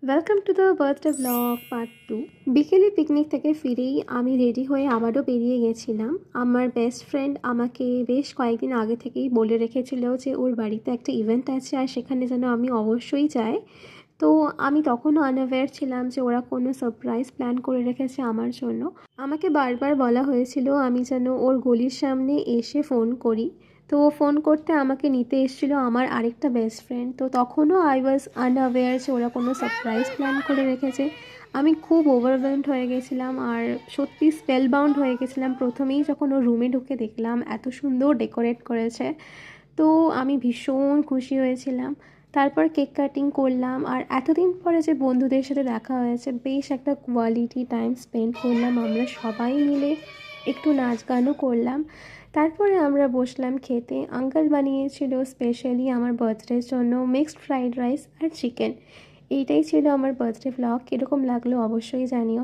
Welcome to the birthday blog part 2। বিকেলে picnic থেকে ফিরেই আমি রেডি হয়ে আবারও বেরিয়ে গেছিলাম। আমার বেস্ট ফ্রেন্ড আমাকে বেশ কয়েকদিন আগে থেকেই বলে রেখেছিল যে ওর বাড়িতে একটা ইভেন্ট আছে আর সেখানে যেন আমি অবশ্যই যাই। তো আমি তখনও আনঅ্যাওয়্যার ছিলাম যে ওরা কোনো সারপ্রাইজ প্ল্যান করে রেখেছে আমার জন্য। আমাকে বারবার বলা হয়েছিল আমি যেন ওর গলির সামনে এসে ফোন করি। তো ফোন করতে আমাকে নিতে এসেছিলো আমার আরেকটা বেস্ট ফ্রেন্ড। তো তখনও আই ওয়াজ আনঅ্যাওয়্যার যে ওরা কোনো সারপ্রাইজ প্ল্যান করে রেখেছে। আমি খুব ওভারওয়েলমড হয়ে গেছিলাম আর সত্যি স্পেল বাউন্ড হয়ে গেছিলাম প্রথমেই যখন ওর রুমে ঢুকে দেখলাম এত সুন্দর ডেকোরেট করেছে। তো আমি ভীষণ খুশি হয়েছিলাম। তারপর কেক কাটিং করলাম আর এতদিন পরে যে বন্ধুদের সাথে দেখা হয়েছে বেশ একটা কোয়ালিটি টাইম স্পেন্ড করলাম আমরা সবাই মিলে, একটু নাচ গানও করলাম। তারপরে আমরা বসলাম খেতে। আঙ্কেল বানিয়েছিল স্পেশালি আমার বার্থডের জন্য মিক্সড ফ্রাইড রাইস আর চিকেন। এইটাই ছিল আমার বার্থডে ভ্লগ। কীরকম লাগলো অবশ্যই জানিও।